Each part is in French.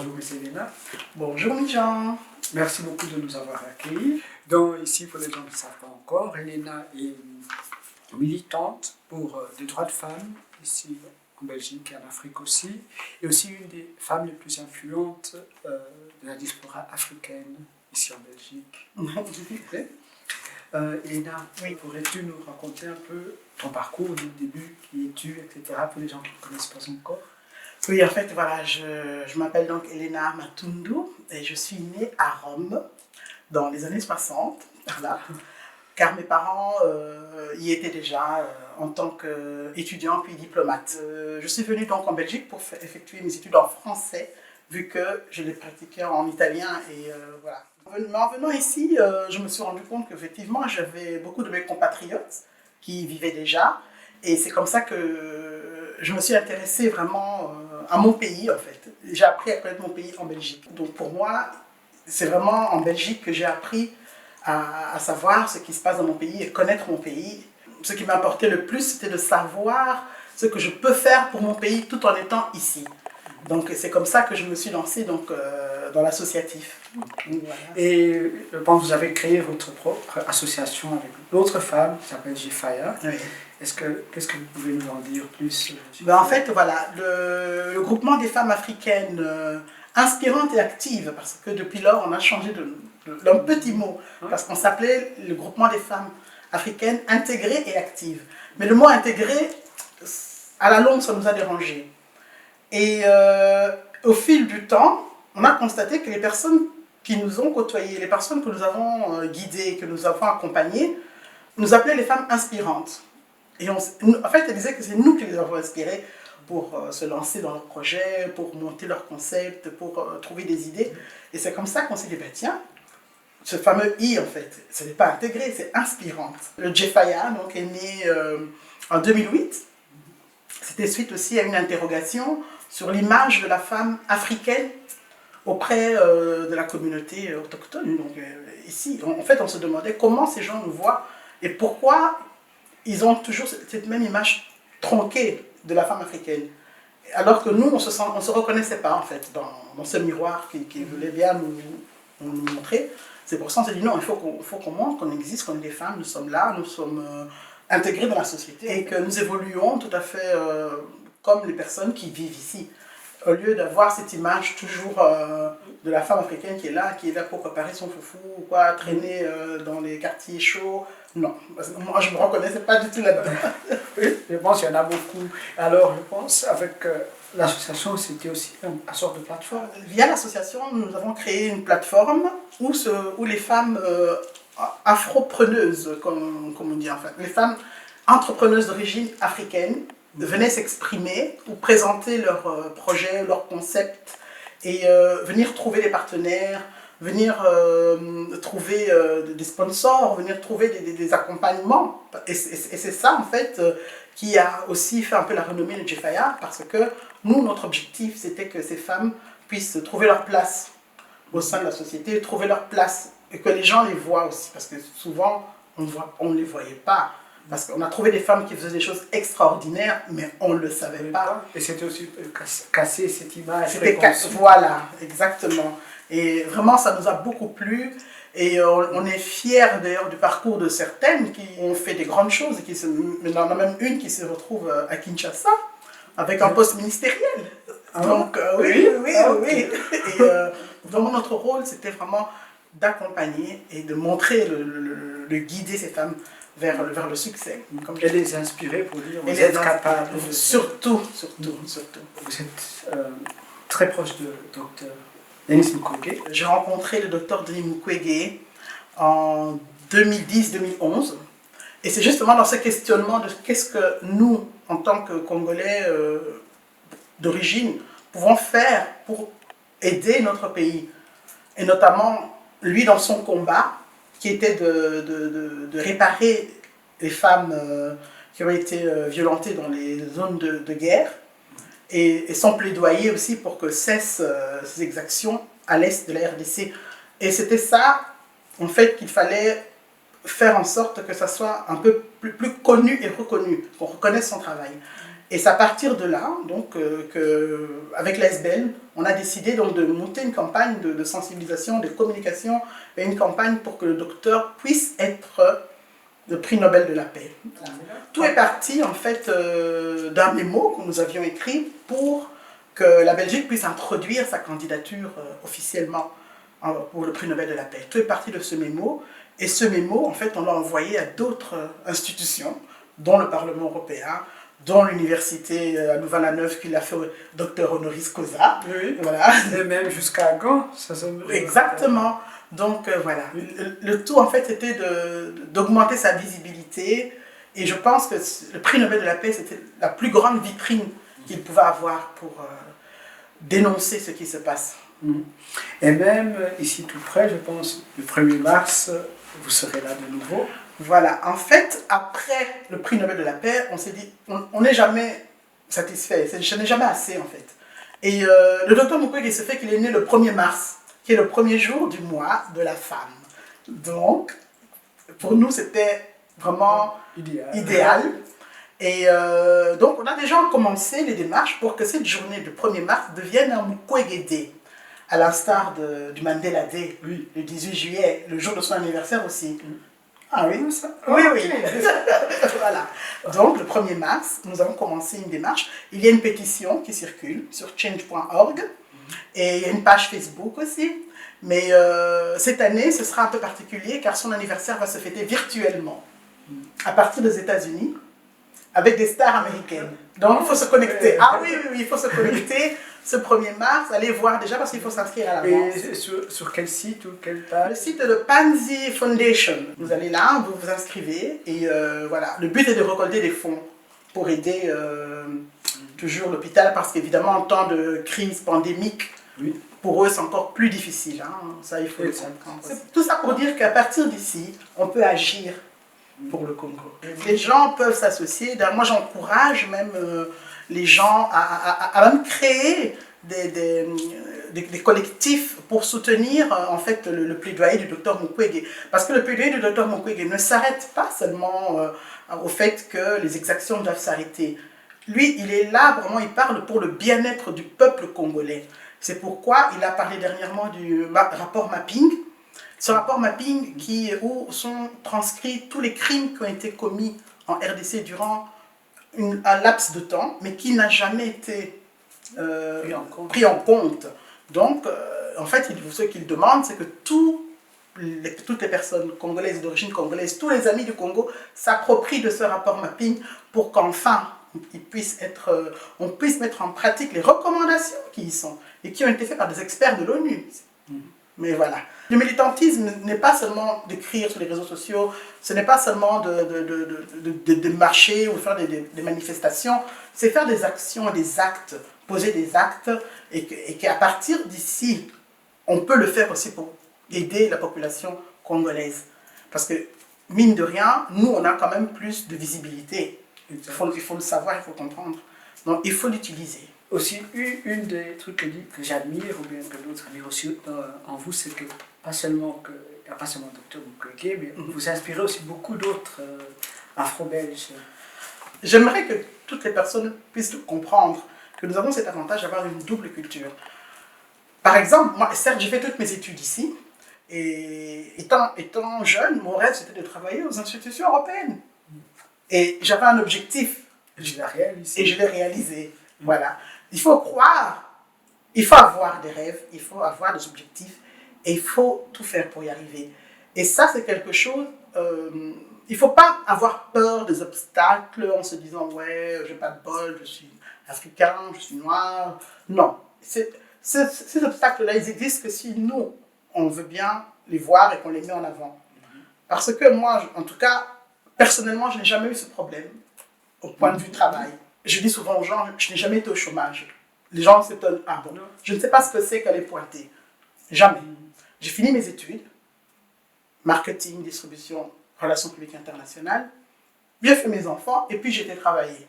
Bonjour, Miss Elena. Bonjour, Mijan. Merci beaucoup de nous avoir accueillis. Donc, ici, pour les gens qui ne savent pas encore, Elena est militante pour les droits de femmes, ici en Belgique et en Afrique aussi, et aussi une des femmes les plus influentes de la diaspora africaine, ici en Belgique. Elena, oui, pourrais-tu nous raconter un peu ton parcours du début, qui es-tu, etc., pour les gens qui ne connaissent pas encore? Oui, en fait, voilà, je m'appelle donc Elena Matundu et je suis née à Rome dans les années 60, voilà, car mes parents y étaient déjà en tant qu'étudiants puis diplomates. Je suis venue donc en Belgique pour effectuer mes études en français, vu que je les pratiquais en italien et voilà. En venant ici, je me suis rendu compte qu'effectivement, j'avais beaucoup de mes compatriotes qui y vivaient déjà, et c'est comme ça que je me suis intéressée vraiment à mon pays, en fait. J'ai appris à connaître mon pays en Belgique. Donc pour moi, c'est vraiment en Belgique que j'ai appris à savoir ce qui se passe dans mon pays et connaître mon pays. Ce qui m'importait le plus, c'était de savoir ce que je peux faire pour mon pays tout en étant ici. Donc c'est comme ça que je me suis lancée donc, dans l'associatif. Voilà. Et je pense que vous avez créé votre propre association avec d'autres femmes qui s'appelle GFIA. Oui. Qu'est-ce que vous pouvez nous en dire plus? En fait, voilà, le groupement des femmes africaines inspirantes et actives, parce que depuis lors, on a changé d'un petit mot, parce qu'on s'appelait le groupement des femmes africaines intégrées et actives. Mais le mot intégré, à la longue, ça nous a dérangé. Et au fil du temps, on a constaté que les personnes qui nous ont côtoyées, les personnes que nous avons guidées, que nous avons accompagnées, nous appelaient les femmes inspirantes. Et en fait, elles disaient que c'est nous qui les avons inspirées pour se lancer dans leurs projets, pour monter leurs concepts, pour trouver des idées. Et c'est comme ça qu'on s'est dit, ben, tiens, ce fameux I, en fait, ce n'est pas intégré, c'est inspirante. Le GFIA donc, est né en 2008. C'était suite aussi à une interrogation sur l'image de la femme africaine auprès de la communauté autochtone. Donc, ici, en fait, on se demandait comment ces gens nous voient et pourquoi ils ont toujours cette même image tronquée de la femme africaine. Alors que nous, on ne se reconnaissait pas, en fait, dans ce miroir qui voulait bien nous montrer. C'est pour ça qu'on s'est dit, non, il faut qu'on montre qu'on existe, qu'on est des femmes, nous sommes là, nous sommes intégrés dans la société et que nous évoluons tout à fait comme les personnes qui vivent ici. Au lieu d'avoir cette image toujours de la femme africaine qui est là pour préparer son foufou, ou quoi, traîner dans les quartiers chauds. Non, parce que moi je ne me reconnaissais pas du tout là-dedans. Oui, je pense qu'il y en a beaucoup. Alors, je pense avec l'association, c'était aussi une sorte de plateforme. Via l'association, nous avons créé une plateforme où les femmes afropreneuses, comme on dit en fait, les femmes entrepreneuses d'origine africaine, venaient s'exprimer ou présenter leurs projets, leurs concepts et venir trouver des partenaires, venir trouver des sponsors, venir trouver des accompagnements. Et c'est ça en fait qui a aussi fait un peu la renommée de GFIA, parce que nous, notre objectif, c'était que ces femmes puissent trouver leur place au sein de la société, trouver leur place et que les gens les voient aussi, parce que souvent on ne les voyait pas. Parce qu'on a trouvé des femmes qui faisaient des choses extraordinaires, mais on ne le savait pas. Et c'était aussi casser cette image. Voilà, exactement. Et vraiment, ça nous a beaucoup plu. Et on est fiers d'ailleurs du parcours de certaines qui ont fait des grandes choses. Il y en a même une qui se retrouve à Kinshasa, avec un poste ministériel. Donc, oui. Et vraiment, notre rôle, c'était vraiment d'accompagner et de montrer, de guider ces femmes vers le succès. Comme de les inspirer pour dire vous êtes capable. Surtout. Vous êtes très proche de Dr Denis Mukwege. J'ai rencontré le Dr Denis Mukwege en 2010-2011. Et c'est justement dans ce questionnement de qu'est-ce que nous, en tant que Congolais d'origine, pouvons faire pour aider notre pays. Et notamment, lui, dans son combat, qui était de réparer les femmes qui ont été violentées dans les zones de guerre, et son plaidoyer aussi pour que cessent ces exactions à l'est de la RDC. Et c'était ça, en fait, qu'il fallait faire en sorte que ça soit un peu plus connu et reconnu, qu'on reconnaisse son travail. Et c'est à partir de là, donc, avec la SBL, on a décidé donc, de monter une campagne de sensibilisation, de communication, et une campagne pour que le docteur puisse être le prix Nobel de la paix. Tout est parti en fait d'un mémo que nous avions écrit pour que la Belgique puisse introduire sa candidature officiellement pour le prix Nobel de la paix. Tout est parti de ce mémo, et ce mémo, en fait, on l'a envoyé à d'autres institutions, dont le Parlement européen, dont l'université à Louvain-la-Neuve qui l'a fait au docteur honoris causa. Oui. Voilà. Et même jusqu'à Gand, ça Exactement. Donc voilà, le tout en fait c'était d'augmenter sa visibilité, et je pense que le prix Nobel de la paix c'était la plus grande vitrine qu'il pouvait avoir pour dénoncer ce qui se passe. Et même ici tout près, je pense, le 1er mars, vous serez là de nouveau. Voilà, en fait, après le prix Nobel de la paix, on s'est dit, on n'est jamais satisfait, ce n'est jamais assez en fait. Et le docteur Mukwege, il se fait qu'il est né le 1er mars, qui est le premier jour du mois de la femme. Donc, pour nous, c'était vraiment idéal. Et donc, on a déjà commencé les démarches pour que cette journée du 1er mars devienne un Mukwege Day, à l'instar du Mandela Day, oui. Le 18 juillet, le jour de son anniversaire aussi. Ah oui, ça. Oui, oui. Voilà. Donc, le 1er mars, nous avons commencé une démarche. Il y a une pétition qui circule sur change.org, et il y a une page Facebook aussi. Mais cette année, ce sera un peu particulier car son anniversaire va se fêter virtuellement, à partir des États-Unis, avec des stars américaines. Donc, il faut se connecter. Ah oui, il faut se connecter ce 1er mars. Allez voir déjà parce qu'il faut s'inscrire à l'avance. Et sur quel site ou quelle page? Le site de Panzi Foundation. Vous allez là, vous vous inscrivez, et voilà. Le but est de récolter des fonds pour aider toujours l'hôpital, parce qu'évidemment, en temps de crise pandémique, oui. Pour eux, c'est encore plus difficile. Hein. Ça, il faut le comprendre. Tout ça pour dire qu'à partir d'ici, on peut agir pour le Congo. Les gens peuvent s'associer. Moi, j'encourage même les gens à même créer des collectifs pour soutenir en fait le plaidoyer du docteur Mukwege. Parce que le plaidoyer du docteur Mukwege ne s'arrête pas seulement au fait que les exactions doivent s'arrêter. Lui, il est là, vraiment, il parle pour le bien-être du peuple congolais. C'est pourquoi il a parlé dernièrement du rapport mapping. Ce rapport mapping où sont transcrits tous les crimes qui ont été commis en RDC durant un laps de temps, mais qui n'a jamais été pris en compte. Donc, en fait, ce qu'il demande, c'est que toutes les personnes congolaises d'origine congolaise, tous les amis du Congo, s'approprient de ce rapport mapping pour qu'enfin, on puisse mettre en pratique les recommandations qui y sont et qui ont été faites par des experts de l'ONU. Mais voilà. Le militantisme n'est pas seulement d'écrire sur les réseaux sociaux, ce n'est pas seulement de marcher ou faire des manifestations, c'est faire des actions et des actes, poser des actes, et qu'à partir d'ici, on peut le faire aussi pour aider la population congolaise. Parce que, mine de rien, nous, on a quand même plus de visibilité. Il faut le savoir, il faut comprendre. Donc, il faut l'utiliser. Aussi, une des trucs que j'admire, ou bien que d'autres admirent aussi en vous, c'est que pas seulement il n'y a pas seulement Dr Mukwege, mais vous inspirez aussi beaucoup d'autres Afro-Belges. J'aimerais que toutes les personnes puissent comprendre que nous avons cet avantage d'avoir une double culture. Par exemple, moi, certes, j'ai fait toutes mes études ici, et étant jeune, mon rêve, c'était de travailler aux institutions européennes. Et j'avais un objectif, et je l'ai réalisé. Voilà. Il faut croire, il faut avoir des rêves, il faut avoir des objectifs, et il faut tout faire pour y arriver. Et ça, c'est quelque chose, il ne faut pas avoir peur des obstacles en se disant « ouais, j'ai pas de bol, je suis africain, je suis noir ». Non, ces obstacles-là, ils existent que si nous, on veut bien les voir et qu'on les met en avant. Parce que moi, en tout cas, personnellement, je n'ai jamais eu ce problème au point de vue travail. Je dis souvent aux gens, je n'ai jamais été au chômage. Les gens s'étonnent, ah bon, je ne sais pas ce que c'est qu'aller pointer. Jamais. J'ai fini mes études, marketing, distribution, relations publiques internationales, j'ai fait mes enfants et puis j'ai été travailler.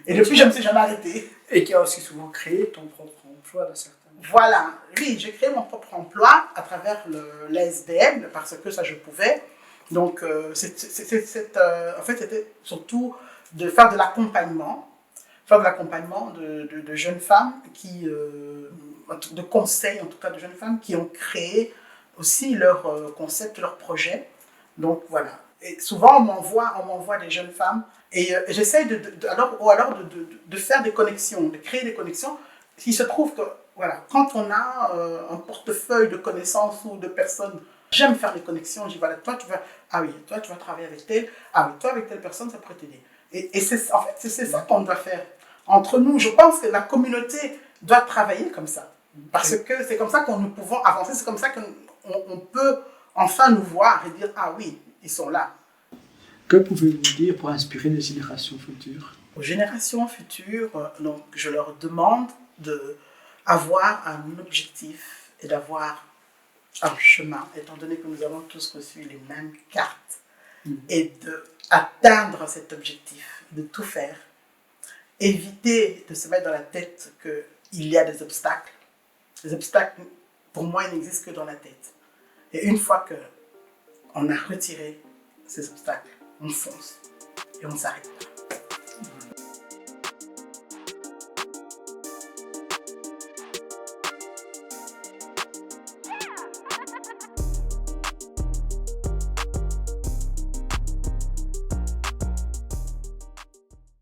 Et depuis, je ne me suis jamais arrêtée. Et qui a aussi souvent créé ton propre emploi dans certains. Voilà, oui, j'ai créé mon propre emploi à travers l'ASBM, parce que ça je pouvais. Donc, en fait, c'était surtout de faire de l'accompagnement faire de l'accompagnement de jeunes femmes de conseils en tout cas de jeunes femmes qui ont créé aussi leur concept, leur projet. Donc voilà. Et souvent on m'envoie des jeunes femmes et j'essaye de faire des connexions, de créer des connexions. Il se trouve que voilà, quand on a un portefeuille de connaissances ou de personnes, j'aime faire des connexions. Je dis voilà, toi tu vas travailler avec telle, ah oui, toi avec telle personne ça pourrait t'aider. Et c'est, en fait, c'est ça qu'on doit faire entre nous. Je pense que la communauté doit travailler comme ça. Parce que c'est comme ça que nous pouvons avancer, c'est comme ça qu'on peut enfin nous voir et dire ah oui, ils sont là. Que pouvez-vous dire pour inspirer les générations futures? Aux générations futures, donc, je leur demande d'avoir un objectif et d'avoir un chemin, étant donné que nous avons tous reçu les mêmes cartes, et d'atteindre cet objectif, de tout faire. Éviter de se mettre dans la tête qu'il y a des obstacles. Les obstacles, pour moi, ils n'existent que dans la tête. Et une fois qu'on a retiré ces obstacles, on fonce et on ne s'arrête pas.